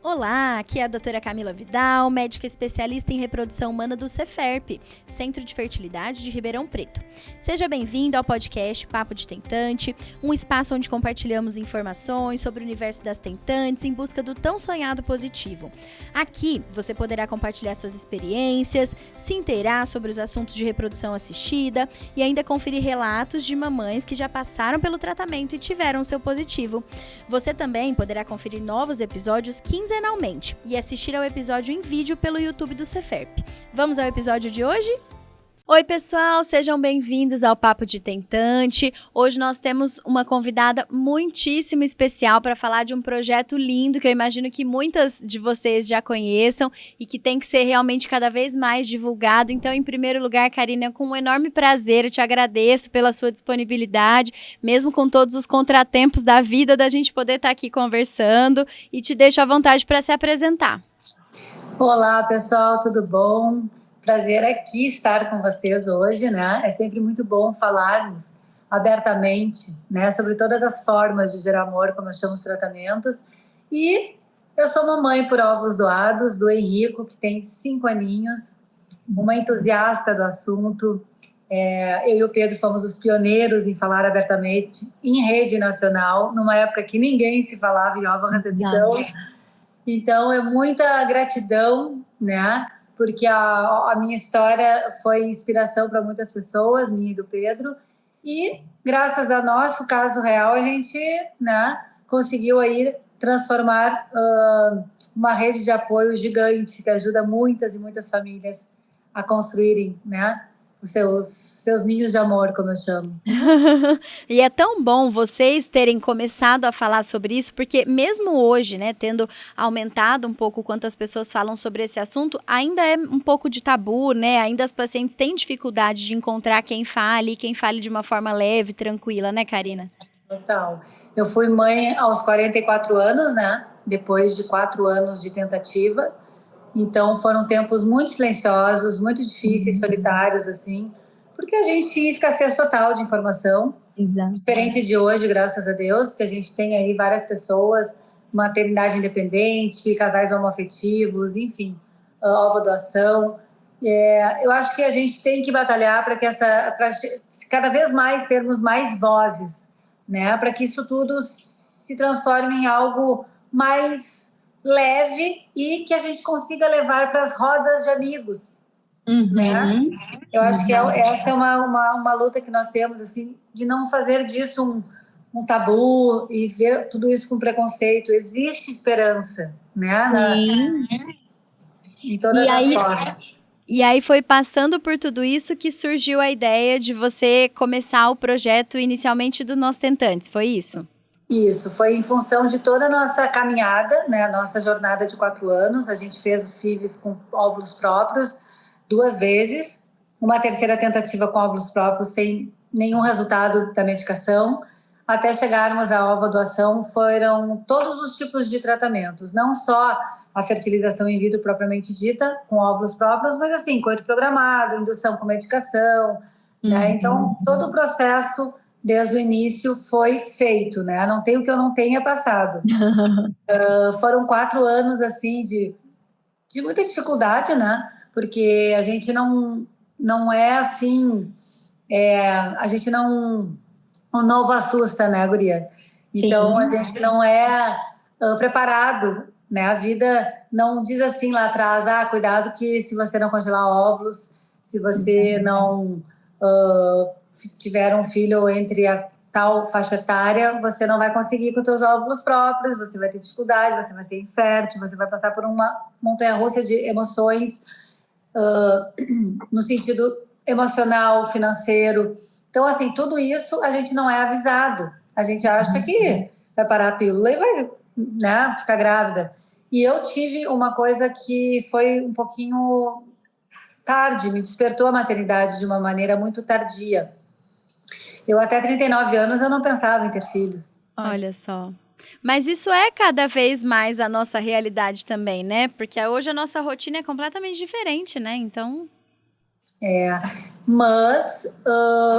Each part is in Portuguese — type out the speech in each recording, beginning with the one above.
Olá, aqui é a doutora Camila Vidal, médica especialista em reprodução humana do Ceferp, Centro de Fertilidade de Ribeirão Preto. Seja bem-vindo ao podcast Papo de Tentante, um espaço onde compartilhamos informações sobre o universo das tentantes em busca do tão sonhado positivo. Aqui você poderá compartilhar suas experiências, se inteirar sobre os assuntos de reprodução assistida e ainda conferir relatos de mamães que já passaram pelo tratamento e tiveram seu positivo. Você também poderá conferir novos episódios quinzenalmente e assistir ao episódio em vídeo pelo YouTube do Ceferp. Vamos ao episódio de hoje? Oi pessoal, sejam bem-vindos ao Papo de Tentante. Hoje nós temos uma convidada muitíssimo especial para falar de um projeto lindo que eu imagino que muitas de vocês já conheçam e que tem que ser realmente cada vez mais divulgado. Então, em primeiro lugar, Karina, com um enorme prazer, eu te agradeço pela sua disponibilidade, mesmo com todos os contratempos da vida, da gente poder estar aqui conversando, e te deixo à vontade para se apresentar. Olá pessoal, tudo bom? Prazer aqui estar com vocês hoje, né? É sempre muito bom falarmos abertamente, né, sobre todas as formas de gerar amor, como eu chamo os tratamentos. E eu sou mamãe por óvulos doados do Henrico, que tem 5 aninhos, uma entusiasta do assunto. Eu e o Pedro fomos os pioneiros em falar abertamente em rede nacional, numa época que ninguém se falava em óvulo-recepção. Então, é muita gratidão, né? Porque a minha história foi inspiração para muitas pessoas, minha e do Pedro. E, graças ao nosso caso real, a gente, né, conseguiu aí transformar uma rede de apoio gigante que ajuda muitas e muitas famílias a construírem, né, os seus ninhos de amor, como eu chamo. E é tão bom vocês terem começado a falar sobre isso, porque mesmo hoje, né, tendo aumentado um pouco quantas pessoas falam sobre esse assunto, ainda é um pouco de tabu, né? Ainda as pacientes têm dificuldade de encontrar quem fale de uma forma leve, tranquila, né, Karina? Total. Eu fui mãe aos 44 anos, né? Depois de 4 anos de tentativa. Então foram tempos muito silenciosos, muito difíceis, solitários, assim, porque a gente tinha escassez total de informação. Exato. Diferente de hoje, graças a Deus, que a gente tem aí várias pessoas, maternidade independente, casais homoafetivos, enfim, ovodoação. Eu acho que a gente tem que batalhar para cada vez mais termos mais vozes, né? Para que isso tudo se transforme em algo mais leve e que a gente consiga levar para as rodas de amigos, né? Eu acho que essa é uma luta que nós temos, assim, de não fazer disso um tabu e ver tudo isso com preconceito. Existe esperança, né? Em todas as formas. E aí foi passando por tudo isso que surgiu a ideia de você começar o projeto inicialmente do Nós Tentantes, foi isso? Isso, foi em função de toda a nossa caminhada, né, a nossa jornada de 4 anos. A gente fez o FIVs com óvulos próprios 2 vezes, uma terceira tentativa com óvulos próprios sem nenhum resultado da medicação. Até chegarmos à ovodoação, foram todos os tipos de tratamentos, não só a fertilização in vitro propriamente dita, com óvulos próprios, mas assim, coito programado, indução com medicação, né? Então, todo o processo desde o início foi feito, né? Não tem o que eu não tenha passado. Foram 4 anos, assim, de muita dificuldade, né? Porque a gente não é assim... a gente não... O novo assusta, né, guria? Então, sim, a gente não é preparado, né? A vida não diz assim lá atrás, cuidado que se você não congelar óvulos, se você não... tiver um filho entre a tal faixa etária, você não vai conseguir com seus óvulos próprios, você vai ter dificuldade, você vai ser infértil, você vai passar por uma montanha-russa de emoções no sentido emocional, financeiro. Então, assim, tudo isso a gente não é avisado. A gente acha que vai parar a pílula e vai, né, ficar grávida. E eu tive uma coisa que foi um pouquinho tarde, me despertou a maternidade de uma maneira muito tardia. Eu até 39 anos eu não pensava em ter filhos. Olha só. Mas isso é cada vez mais a nossa realidade também, né? Porque hoje a nossa rotina é completamente diferente, né? Então... Mas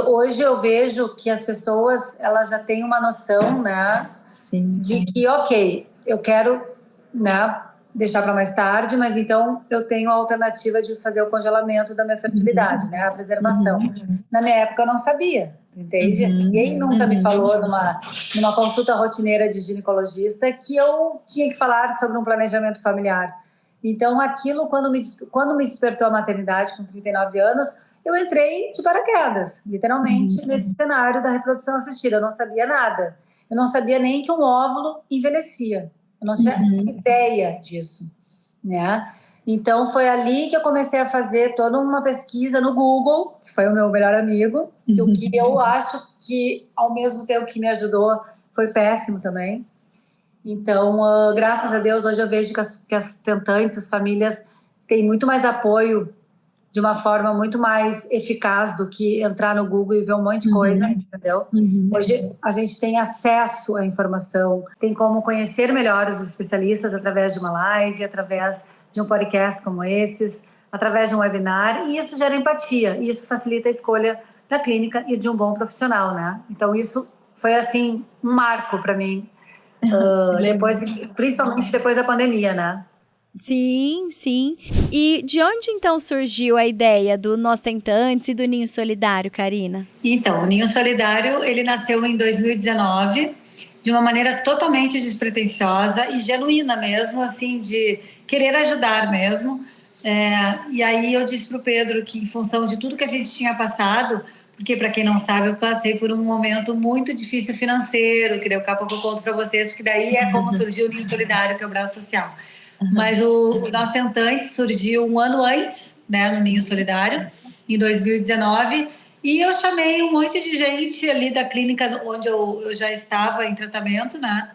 hoje eu vejo que as pessoas, elas já têm uma noção, né? Sim. De que, ok, eu quero, né, deixar para mais tarde, mas então eu tenho a alternativa de fazer o congelamento da minha fertilidade, né? A preservação. Na minha época eu não sabia, entende? Ninguém nunca me falou numa consulta rotineira de ginecologista que eu tinha que falar sobre um planejamento familiar. Então aquilo, quando me despertou a maternidade com 39 anos, eu entrei de paraquedas, literalmente, nesse cenário da reprodução assistida. Eu não sabia nada. Eu não sabia nem que um óvulo envelhecia. Eu não tinha ideia disso, né? Então, foi ali que eu comecei a fazer toda uma pesquisa no Google, que foi o meu melhor amigo, e o que eu acho que, ao mesmo tempo que me ajudou, foi péssimo também. Então, graças a Deus, hoje eu vejo que as tentantes, as famílias, têm muito mais apoio de uma forma muito mais eficaz do que entrar no Google e ver um monte de coisa, entendeu? Hoje a gente tem acesso à informação, tem como conhecer melhor os especialistas através de uma live, através de um podcast como esses, através de um webinar, e isso gera empatia, e isso facilita a escolha da clínica e de um bom profissional, né? Então isso foi, assim, um marco para mim, principalmente depois da pandemia, né? Sim, sim. E de onde então surgiu a ideia do Nós Tentantes e do Ninho Solidário, Karina? Então, o Ninho Solidário, ele nasceu em 2019, de uma maneira totalmente despretensiosa e genuína mesmo, assim, de querer ajudar mesmo. E aí eu disse para o Pedro que, em função de tudo que a gente tinha passado, porque, para quem não sabe, eu passei por um momento muito difícil financeiro, que daí eu conto para vocês, porque daí é como surgiu o Ninho Solidário, que é o braço social. Mas o Nós Tentantes surgiu um ano antes, né, no Ninho Solidário, em 2019, e eu chamei um monte de gente ali da clínica onde eu já estava em tratamento, né,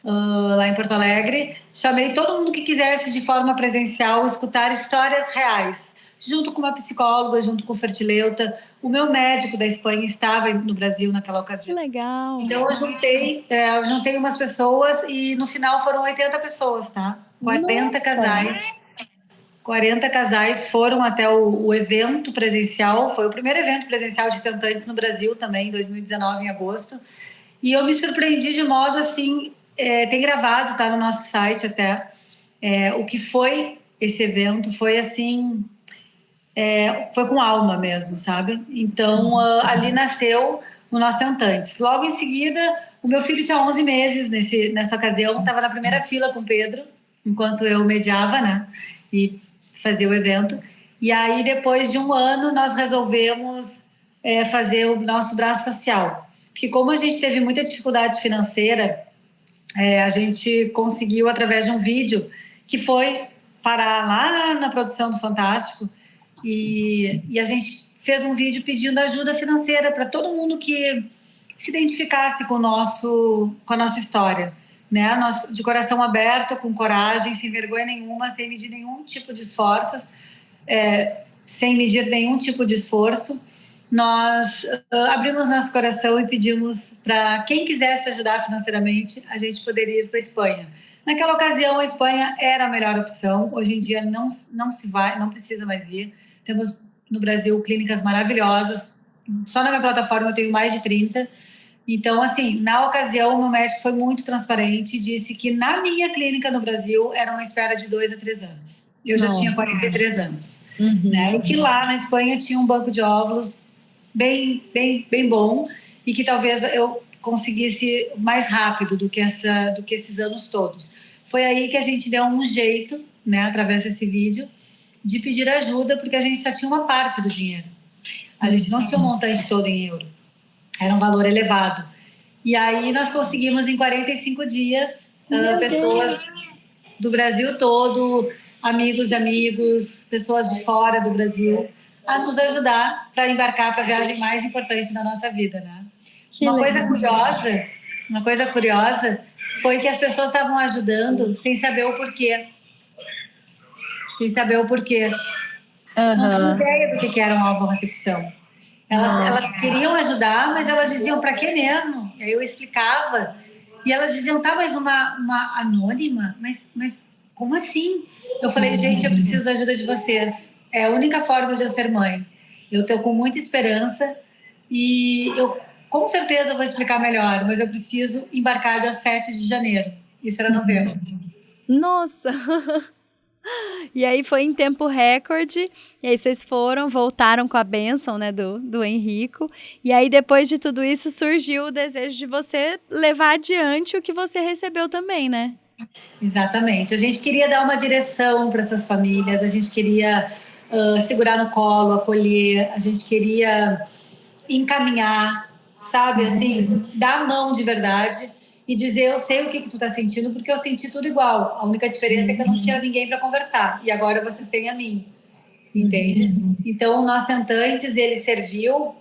lá em Porto Alegre. Chamei todo mundo que quisesse, de forma presencial, escutar histórias reais, junto com uma psicóloga, junto com o fertileuta. O meu médico da Espanha estava no Brasil naquela ocasião. Que legal! Então eu juntei umas pessoas e no final foram 80 pessoas, tá? 40 casais. 40 casais foram até o evento presencial. Foi o primeiro evento presencial de tentantes no Brasil também, em 2019, em agosto. E eu me surpreendi de modo assim, tem gravado, tá no nosso site até, o que foi esse evento. Foi assim, foi com alma mesmo, sabe? Então, ali nasceu o Nós Tentantes. Logo em seguida, o meu filho tinha 11 meses nessa ocasião, estava na primeira fila com o Pedro, enquanto eu mediava, né? E fazia o evento. E aí, depois de um ano, nós resolvemos fazer o nosso braço social. Porque como a gente teve muita dificuldade financeira, a gente conseguiu, através de um vídeo, que foi parar lá na produção do Fantástico, e a gente fez um vídeo pedindo ajuda financeira para todo mundo que se identificasse com a nossa história, né? Nós, de coração aberto, com coragem, sem vergonha nenhuma, sem medir nenhum tipo de esforços, sem medir nenhum tipo de esforço, nós abrimos nosso coração e pedimos para quem quisesse ajudar financeiramente, a gente poderia ir para a Espanha. Naquela ocasião, a Espanha era a melhor opção. Hoje em dia não precisa mais ir. Temos no Brasil clínicas maravilhosas. Só na minha plataforma eu tenho mais de 30. Então, assim, na ocasião, o meu médico foi muito transparente e disse que na minha clínica no Brasil era uma espera de 2 a 3 anos. Eu já tinha 43 anos. Né? E que lá na Espanha tinha um banco de óvulos bem bom e que talvez eu conseguisse mais rápido do que esses anos todos. Foi aí que a gente deu um jeito, né, através desse vídeo, de pedir ajuda, porque a gente só tinha uma parte do dinheiro. A gente não tinha um montante todo em euro. Era um valor elevado. E aí nós conseguimos, em 45 dias, pessoas do Brasil todo, amigos de amigos, pessoas de fora do Brasil, a nos ajudar para embarcar para a viagem mais importante da nossa vida, né? Uma coisa curiosa foi que as pessoas estavam ajudando sem saber o porquê. Não tinham ideia do que era uma alvorrecepção. Elas queriam ajudar, mas elas diziam, para quê mesmo? E aí eu explicava. E elas diziam, tá, mas uma anônima? Mas como assim? Eu falei, gente, eu preciso da ajuda de vocês. É a única forma de eu ser mãe. Eu estou com muita esperança e eu com certeza vou explicar melhor, mas eu preciso embarcar dia 7 de janeiro. Isso era novembro. Nossa! E aí foi em tempo recorde, e aí vocês voltaram com a bênção, né, do Henrico, e aí depois de tudo isso surgiu o desejo de você levar adiante o que você recebeu também, né? Exatamente. A gente queria dar uma direção para essas famílias, a gente queria segurar no colo, acolher, a gente queria encaminhar, sabe, assim, dar a mão de verdade e dizer, eu sei o que tu tá sentindo, porque eu senti tudo igual. A única diferença é que eu não tinha ninguém para conversar, e agora vocês têm a mim, entende? Então, o Nós Tentantes, ele serviu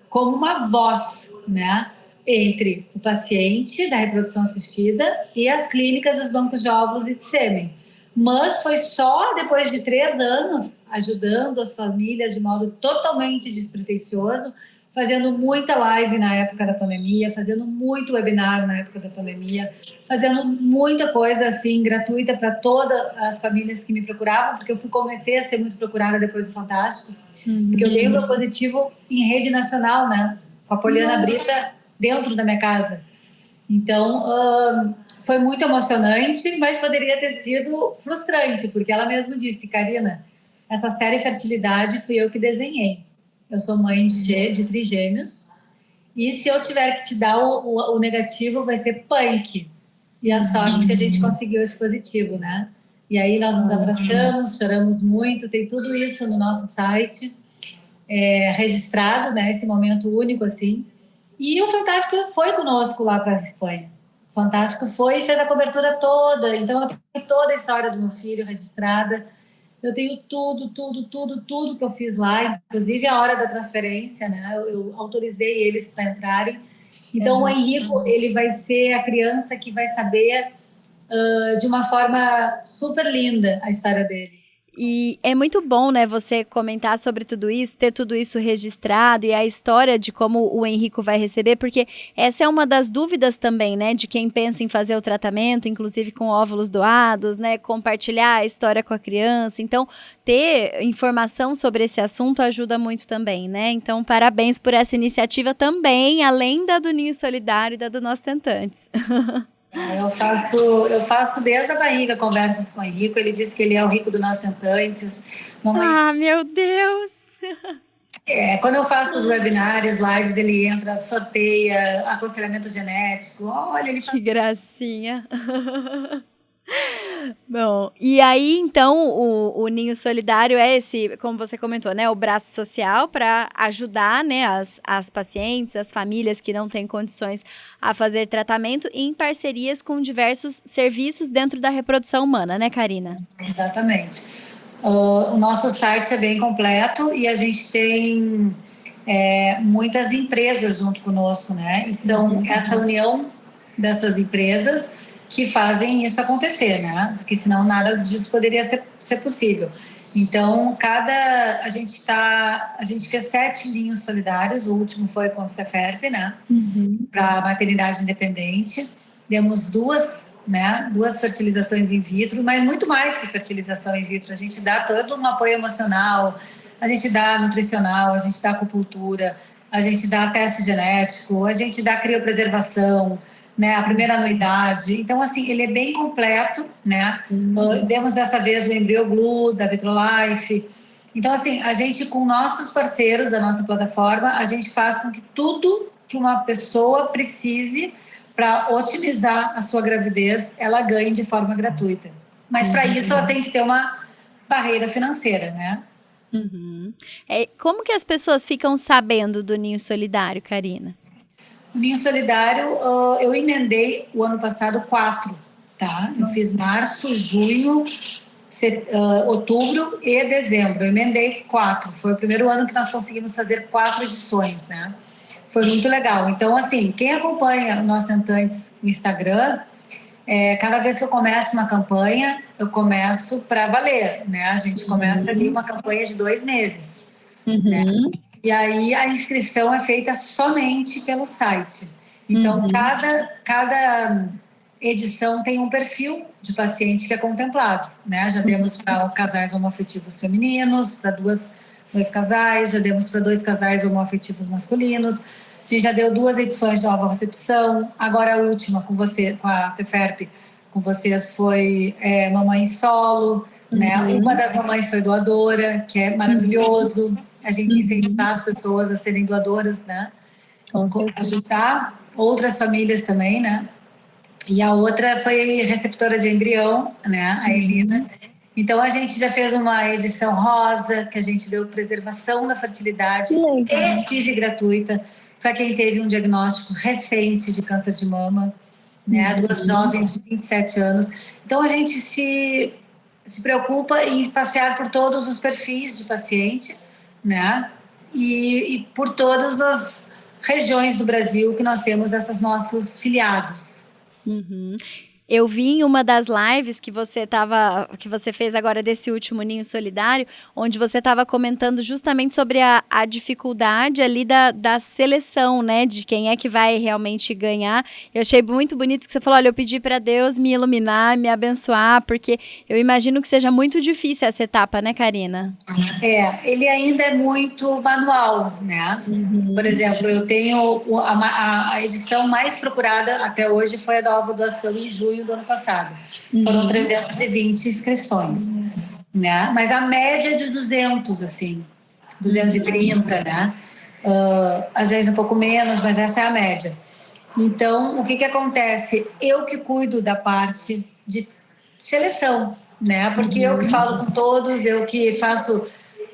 como uma voz, né, entre o paciente da reprodução assistida e as clínicas dos bancos de óvulos e de sêmen. Mas foi só depois de 3 anos ajudando as famílias de modo totalmente despretensioso, fazendo muita live na época da pandemia, fazendo muito webinar na época da pandemia, fazendo muita coisa assim gratuita para todas as famílias que me procuravam, porque comecei a ser muito procurada depois do Fantástico, porque eu dei o meu positivo em rede nacional, né? Com a Poliana Brita dentro da minha casa. Então, foi muito emocionante, mas poderia ter sido frustrante, porque ela mesma disse, Karina, essa série Fertilidade fui eu que desenhei. Eu sou mãe de trigêmeos, e se eu tiver que te dar o negativo, vai ser punk. E a sorte que a gente conseguiu esse positivo, né? E aí nós nos abraçamos, choramos muito, tem tudo isso no nosso site, registrado, né? Esse momento único, assim. E o Fantástico foi conosco lá para a Espanha. O Fantástico foi e fez a cobertura toda. Então, eu tenho toda a história do meu filho registrada. Eu tenho tudo que eu fiz lá, inclusive a hora da transferência, né? Eu autorizei eles para entrarem. Então, o Henrico, ele vai ser a criança que vai saber de uma forma super linda a história dele. E é muito bom, né, você comentar sobre tudo isso, ter tudo isso registrado e a história de como o Henrico vai receber, porque essa é uma das dúvidas também, né, de quem pensa em fazer o tratamento, inclusive com óvulos doados, né, compartilhar a história com a criança. Então, ter informação sobre esse assunto ajuda muito também, né? Então, parabéns por essa iniciativa também, além da do Ninho Solidário e da do Nós Tentantes. Eu faço desde a barriga conversas com o Henrico. Ele disse que ele é o Rico do Nós Tentantes. Ah, meu Deus! Quando eu faço os webinários, lives, ele entra, sorteia, aconselhamento genético. Olha, ele Que gracinha! Bom, e aí, então, o Ninho Solidário é esse, como você comentou, né, o braço social para ajudar, né, as pacientes, as famílias que não têm condições a fazer tratamento em parcerias com diversos serviços dentro da reprodução humana, né, Karina? Exatamente. O nosso site é bem completo e a gente tem muitas empresas junto conosco, né? E são essa união dessas empresas que fazem isso acontecer, né? Porque senão nada disso poderia ser possível. Então, a gente fez 7 ninhos solidários, o último foi com a Ceferp, né? Para maternidade independente. Demos duas fertilizações in vitro, mas muito mais que fertilização in vitro. A gente dá todo um apoio emocional, a gente dá nutricional, a gente dá acupuntura, a gente dá teste genético, a gente dá criopreservação, né, a primeira anuidade. Então, assim, ele é bem completo, né? Demos dessa vez o EmbryoGlue, da Vitrolife. Então, assim, a gente, com nossos parceiros da nossa plataforma, a gente faz com que tudo que uma pessoa precise para otimizar a sua gravidez, ela ganhe de forma gratuita. Mas, para isso, ela tem que ter uma barreira financeira, né? Como que as pessoas ficam sabendo do Ninho Solidário, Karina? O Ninho Solidário, eu emendei o ano passado 4, tá? Eu fiz março, junho, outubro e dezembro. Eu emendei 4. Foi o primeiro ano que nós conseguimos fazer 4 edições, né? Foi muito legal. Então, assim, quem acompanha o Nós Tentantes no Instagram, cada vez que eu começo uma campanha, eu começo para valer, né? A gente começa ali uma campanha de 2 meses, né? E aí a inscrição é feita somente pelo site. Então, cada edição tem um perfil de paciente que é contemplado, né? Já demos para casais homoafetivos femininos, para dois casais, já demos para 2 casais homoafetivos masculinos. A gente já deu 2 edições de nova recepção. Agora a última com você, com a Ceferp, com vocês foi mamãe solo, né? Uma das mamães foi doadora, que é maravilhoso. A gente incentivar as pessoas a serem doadoras, né? Ajudar outras famílias também, né? E a outra foi receptora de embrião, né? A Elina. Então, a gente já fez uma edição rosa, que a gente deu preservação da fertilidade e FIV gratuita para quem teve um diagnóstico recente de câncer de mama, né? Duas jovens de 27 anos. Então, a gente se preocupa em passear por todos os perfis de paciente, né? E por todas as regiões do Brasil que nós temos esses nossos filiados. Eu vi em uma das lives que você fez agora desse último Ninho Solidário, onde você estava comentando justamente sobre a dificuldade ali da seleção, né, de quem é que vai realmente ganhar. Eu achei muito bonito que você falou, olha, eu pedi para Deus me iluminar, me abençoar, porque eu imagino que seja muito difícil essa etapa, né, Karina? Ele ainda é muito manual, né? Por exemplo, eu tenho a edição mais procurada até hoje foi a da Ova Doação em junho do ano passado. Foram 320 inscrições, né? Mas a média é de 200, assim, 230, né? Às vezes um pouco menos, mas essa é a média. Então, o que acontece? Eu que cuido da parte de seleção, né? Porque eu que falo com todos, eu que faço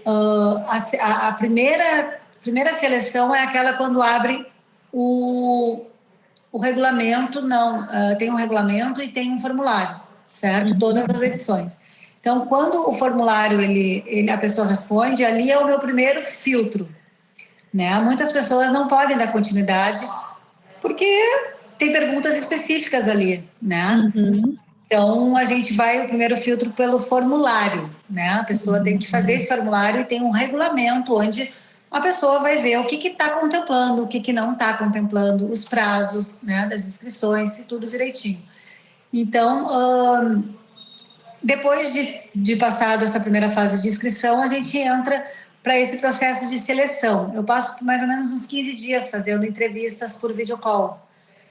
a primeira seleção é aquela quando abre o regulamento, tem um regulamento e tem um formulário, certo? Todas as edições. Então, quando o formulário a pessoa responde, ali é o meu primeiro filtro, né? Muitas pessoas não podem dar continuidade porque tem perguntas específicas ali, né? Então, a gente vai o primeiro filtro pelo formulário, né? A pessoa tem que fazer esse formulário e tem um regulamento onde a pessoa vai ver o que está contemplando, o que não está contemplando, os prazos, né, das inscrições e tudo direitinho. Então, depois de passado essa primeira fase de inscrição, a gente entra para esse processo de seleção. Eu passo por mais ou menos uns 15 dias fazendo entrevistas por videocall,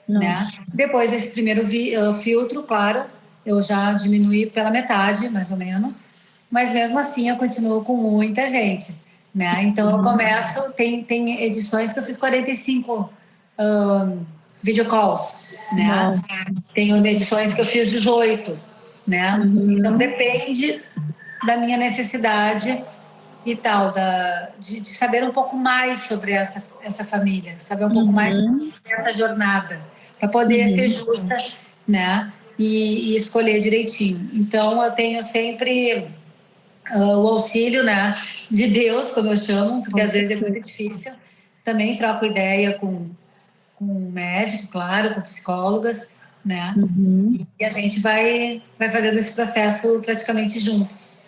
né? Depois desse primeiro filtro, claro, eu já diminuí pela metade, mais ou menos, mas mesmo assim eu continuo com muita gente, né? Então eu começo, tem edições que eu fiz 45 videocalls, né? Tem edições que eu fiz 18, né? Então depende da minha necessidade e tal, de saber um pouco mais sobre essa família, saber um pouco mais sobre essa jornada, para poder ser justa, né? E escolher direitinho. Então, eu tenho sempre o auxílio, né, de Deus, como eu chamo, porque às vezes é muito difícil. Também troco ideia com um médico, claro, com psicólogas, né? E a gente vai fazendo esse processo praticamente juntos.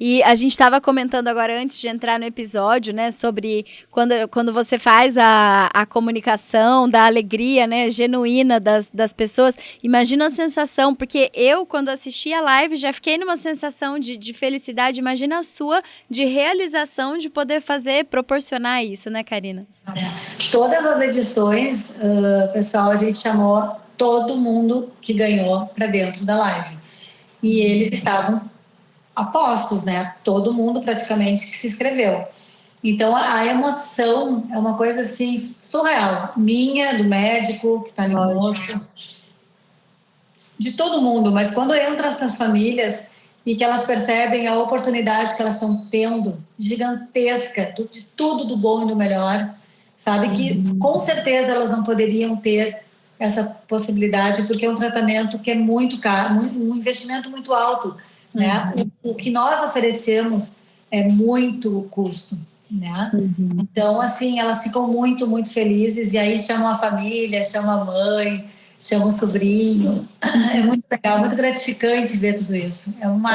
E a gente estava comentando agora antes de entrar no episódio, né, sobre quando você faz a comunicação da alegria, né, genuína das pessoas. Imagina a sensação, porque eu, quando assisti a live, já fiquei numa sensação de felicidade. Imagina a sua de realização de poder proporcionar isso, né, Karina? Todas as edições, pessoal, a gente chamou todo mundo que ganhou para dentro da live. E eles estavam apostos, né? Todo mundo praticamente que se inscreveu. Então, a emoção é uma coisa assim surreal. Minha, do médico que está ali conosco, de todo mundo. Mas quando entra essas famílias e que elas percebem a oportunidade que elas estão tendo, gigantesca, de tudo do bom e do melhor, sabe? Que com certeza elas não poderiam ter essa possibilidade, porque é um tratamento que é muito caro, um investimento muito alto, né? O que nós oferecemos é muito custo, né? Então, assim, elas ficam muito, muito felizes, e aí chamam a família, chamam a mãe, chamam o sobrinho. É muito legal, muito gratificante ver tudo isso. É uma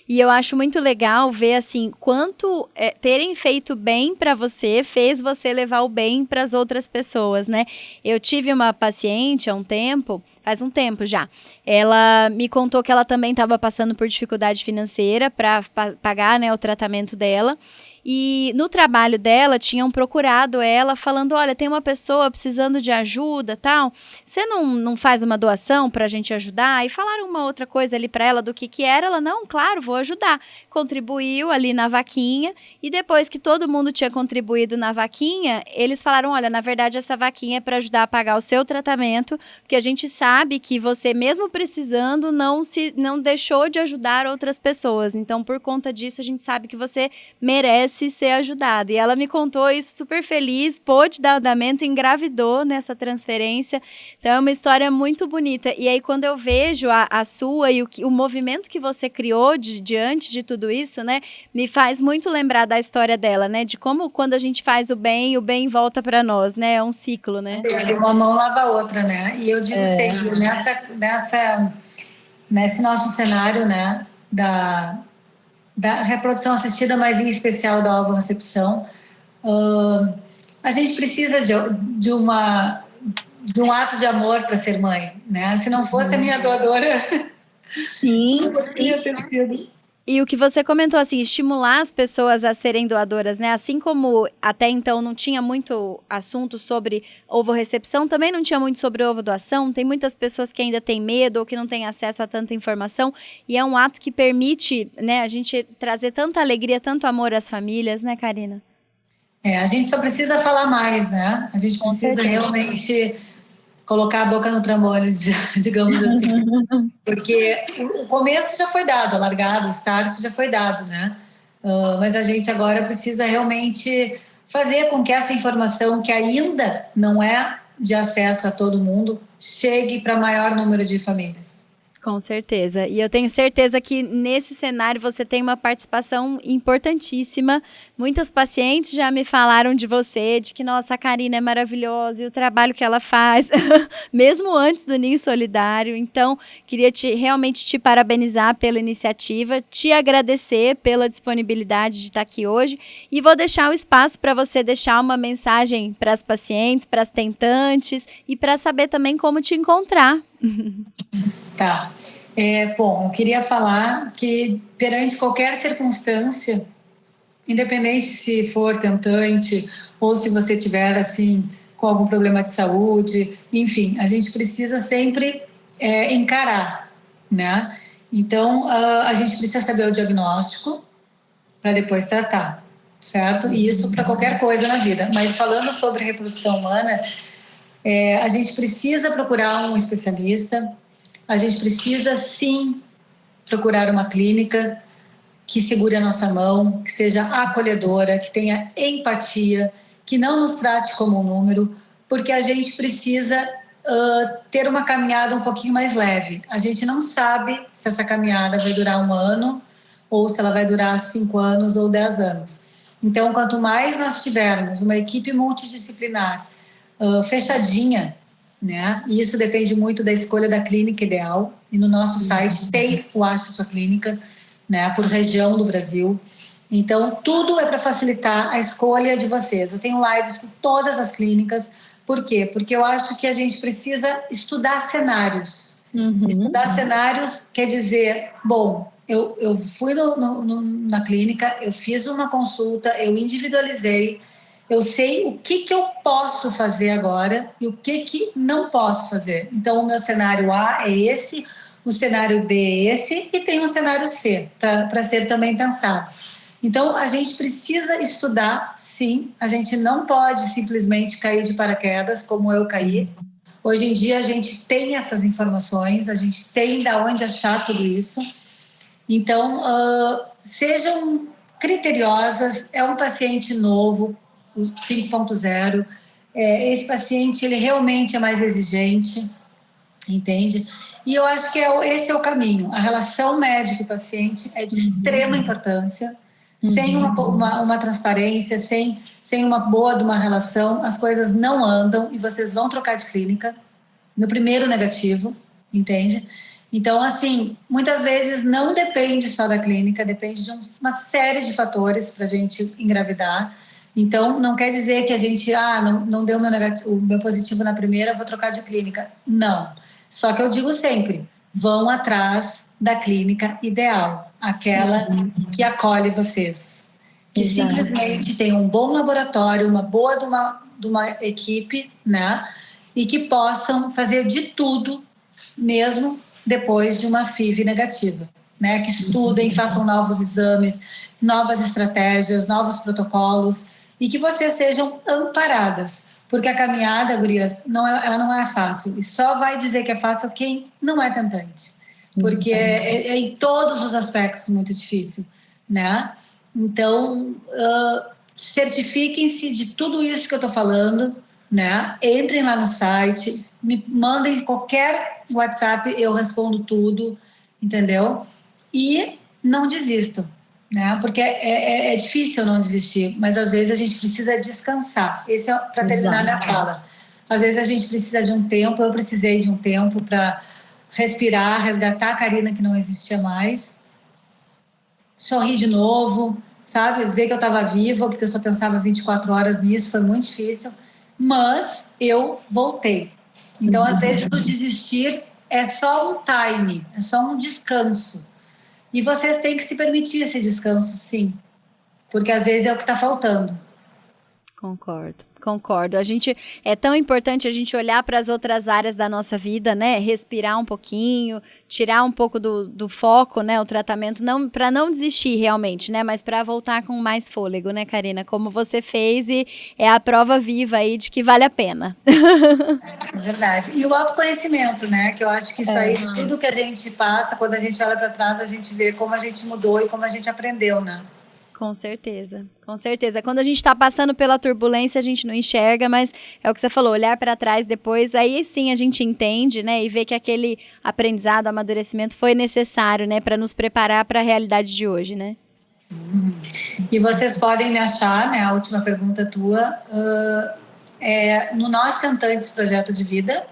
E eu acho muito legal ver, assim, quanto terem feito bem para você fez você levar o bem para as outras pessoas, né? Eu tive uma paciente há um tempo, faz um tempo já, ela me contou que ela também estava passando por dificuldade financeira para pagar, né, o tratamento dela. e no trabalho dela tinham procurado ela falando, olha, tem uma pessoa precisando de ajuda, tal, você não faz uma doação pra gente ajudar? E falaram uma outra coisa ali pra ela do que era, ela, não, claro, vou ajudar. Contribuiu ali na vaquinha, e depois que todo mundo tinha contribuído na vaquinha, eles falaram, olha, na verdade essa vaquinha é para ajudar a pagar o seu tratamento, porque a gente sabe que você, mesmo precisando, não deixou de ajudar outras pessoas. Então, por conta disso, a gente sabe que você merece ser ajudada. E ela me contou isso super feliz, pôde dar andamento, engravidou nessa transferência. Então, é uma história muito bonita. E aí, quando eu vejo a sua e o movimento que você criou diante de tudo isso, né, me faz muito lembrar da história dela, né, de como quando a gente faz o bem volta para nós, né, é um ciclo, né. Uma mão lava a outra, né? E eu digo sempre, nesse nosso cenário, né, da reprodução assistida, mas em especial da ovorecepção, a gente precisa de um ato de amor para ser mãe, né? Se não fosse a minha doadora, sim, não poderia ter sido. E o que você comentou, assim, estimular as pessoas a serem doadoras, né? Assim como até então não tinha muito assunto sobre ovorecepção, também não tinha muito sobre ovodoação. Tem muitas pessoas que ainda têm medo ou que não têm acesso a tanta informação. E é um ato que permite, né, a gente trazer tanta alegria, tanto amor às famílias, né, Karina? A gente só precisa falar mais, né? A gente precisa realmente colocar a boca no trambolho, digamos assim. Porque o começo já foi dado, a largada, o start já foi dado, né? Mas a gente agora precisa realmente fazer com que essa informação, que ainda não é de acesso a todo mundo, chegue para maior número de famílias. Com certeza. E eu tenho certeza que nesse cenário você tem uma participação importantíssima. Muitas pacientes já me falaram de você, de que, nossa, a Karina é maravilhosa e o trabalho que ela faz, mesmo antes do Ninho Solidário. Então, queria realmente te parabenizar pela iniciativa, te agradecer pela disponibilidade de estar aqui hoje e vou deixar o espaço para você deixar uma mensagem para as pacientes, para as tentantes e para saber também como te encontrar. Tá. Bom, eu queria falar que perante qualquer circunstância, independente se for tentante ou se você tiver assim com algum problema de saúde, enfim, a gente precisa sempre encarar, né? Então, a gente precisa saber o diagnóstico para depois tratar, certo? E isso para qualquer coisa na vida. Mas falando sobre reprodução humana, a gente precisa procurar um especialista. A gente precisa, sim, procurar uma clínica que segure a nossa mão, que seja acolhedora, que tenha empatia, que não nos trate como um número, porque a gente precisa ter uma caminhada um pouquinho mais leve. A gente não sabe se essa caminhada vai durar 1 ano ou se ela vai durar 5 anos ou 10 anos. Então, quanto mais nós tivermos uma equipe multidisciplinar fechadinha, né? E isso depende muito da escolha da clínica ideal. E no nosso site tem o Ache Sua Clínica, né? Por região do Brasil. Então, tudo é para facilitar a escolha de vocês. Eu tenho lives com todas as clínicas. Por quê? Porque eu acho que a gente precisa estudar cenários. Estudar cenários quer dizer, bom, eu fui na clínica, eu fiz uma consulta, eu individualizei, eu sei o que eu posso fazer agora e o que não posso fazer. Então, o meu cenário A é esse, o cenário B é esse e tem um cenário C para ser também pensado. Então, a gente precisa estudar, sim. A gente não pode simplesmente cair de paraquedas, como eu caí. Hoje em dia, a gente tem essas informações, a gente tem de onde achar tudo isso. Então, sejam criteriosas. É um paciente novo, 5.0. Esse paciente, ele realmente é mais exigente, entende? E eu acho que esse é o caminho. A relação médico-paciente é de extrema importância. Sem uma transparência, sem uma boa de uma relação, as coisas não andam e vocês vão trocar de clínica no primeiro negativo, entende? Então, assim, muitas vezes não depende só da clínica, depende de uma série de fatores para a gente engravidar. Então, não quer dizer que a gente, não deu o meu positivo na primeira, vou trocar de clínica. Não. Só que eu digo sempre, vão atrás da clínica ideal, aquela que acolhe vocês. que Exato. simplesmente tenham um bom laboratório, uma boa de uma equipe, né? E que possam fazer de tudo, mesmo depois de uma FIV negativa, né? Que estudem, façam novos exames, novas estratégias, novos protocolos e que vocês sejam amparadas. Porque a caminhada, gurias, ela não é fácil. E só vai dizer que é fácil quem não é tentante. Porque é em todos os aspectos muito difícil, né? Então, certifiquem-se de tudo isso que eu estou falando, né? Entrem lá no site, me mandem qualquer WhatsApp, eu respondo tudo, entendeu? E não desistam, né? Porque é difícil não desistir, mas às vezes a gente precisa descansar. Esse é para terminar minha fala. Às vezes a gente precisa de um tempo, eu precisei de um tempo para respirar, resgatar a Karina que não existia mais, sorrir de novo, sabe? Ver que eu estava viva, porque eu só pensava 24 horas nisso, foi muito difícil, mas eu voltei. Então, às vezes, o desistir é só um time, é só um descanso. E vocês têm que se permitir esse descanso, sim, porque às vezes é o que está faltando. Concordo. É tão importante a gente olhar para as outras áreas da nossa vida, né? Respirar um pouquinho, tirar um pouco do foco, né? O tratamento, não para não desistir realmente, né? Mas para voltar com mais fôlego, né, Karina? Como você fez e é a prova viva aí de que vale a pena. É verdade. E o autoconhecimento, né? Que eu acho que isso aí, tudo que a gente passa, quando a gente olha para trás, a gente vê como a gente mudou e como a gente aprendeu, né? Com certeza. Quando a gente está passando pela turbulência, a gente não enxerga, mas é o que você falou, olhar para trás depois, aí sim a gente entende, né, e vê que aquele aprendizado, amadurecimento foi necessário, né, para nos preparar para a realidade de hoje, né? E vocês podem me achar, né, a última pergunta tua, no Nós Tentantes Projeto de Vida,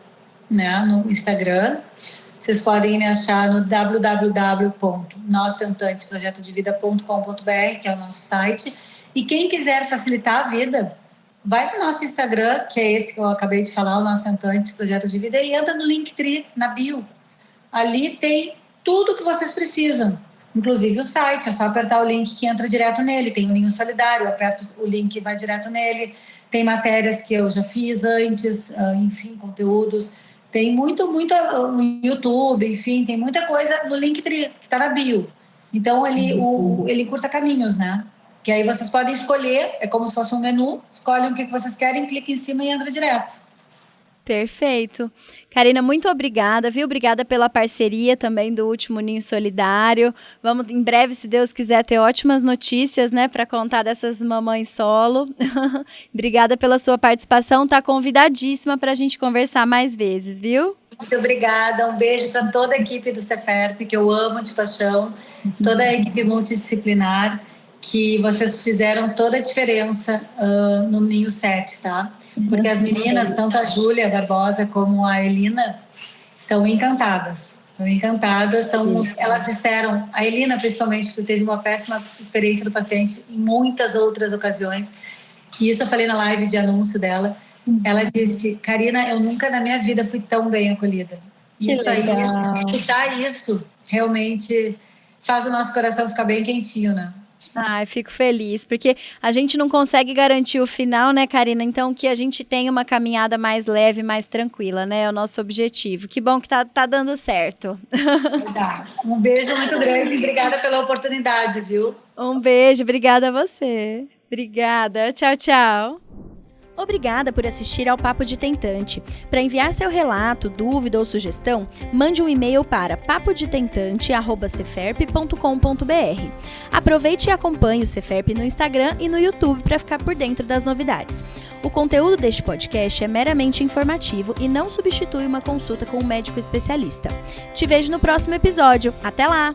né, no Instagram. Vocês podem me achar no www.nostentantesprojetodevida.com.br, que é o nosso site. E quem quiser facilitar a vida, vai no nosso Instagram, que é esse que eu acabei de falar, o Nós Tentantes Projeto de Vida, e entra no Linktree, na bio. Ali tem tudo que vocês precisam, inclusive o site. É só apertar o link que entra direto nele. Tem o Ninho Solidário, aperto o link e vai direto nele. Tem matérias que eu já fiz antes, enfim, conteúdos. Tem muito no YouTube, enfim, tem muita coisa no Linktree, que está na bio. Então, ele encurta caminhos, né? Que aí vocês podem escolher, é como se fosse um menu, escolhem o que vocês querem, clica em cima e entra direto. Perfeito. Karina, muito obrigada, viu? Obrigada pela parceria também do último Ninho Solidário. Vamos, em breve, se Deus quiser, ter ótimas notícias, né, para contar dessas mamães solo. Obrigada pela sua participação. Tá convidadíssima para a gente conversar mais vezes, viu? Muito obrigada. Um beijo para toda a equipe do CEFERP, que eu amo de paixão. Toda a equipe multidisciplinar, que vocês fizeram toda a diferença no Ninho 7, tá? Porque as meninas, tanto a Júlia Barbosa como a Elina, estão encantadas. Elas disseram, a Elina principalmente, teve uma péssima experiência do paciente em muitas outras ocasiões. E isso eu falei na live de anúncio dela. Ela disse, Karina, eu nunca na minha vida fui tão bem acolhida. Isso aí, escutar isso, realmente faz o nosso coração ficar bem quentinho, né? Ai, fico feliz, porque a gente não consegue garantir o final, né, Karina? Então, que a gente tenha uma caminhada mais leve, mais tranquila, né? É o nosso objetivo. Que bom que tá dando certo. Um beijo muito grande e obrigada pela oportunidade, viu? Um beijo, obrigada a você. Obrigada, tchau, tchau. Obrigada por assistir ao Papo de Tentante. Para enviar seu relato, dúvida ou sugestão, mande um e-mail para papodetentante@ceferp.com.br. Aproveite e acompanhe o Ceferp no Instagram e no YouTube para ficar por dentro das novidades. O conteúdo deste podcast é meramente informativo e não substitui uma consulta com um médico especialista. Te vejo no próximo episódio. Até lá!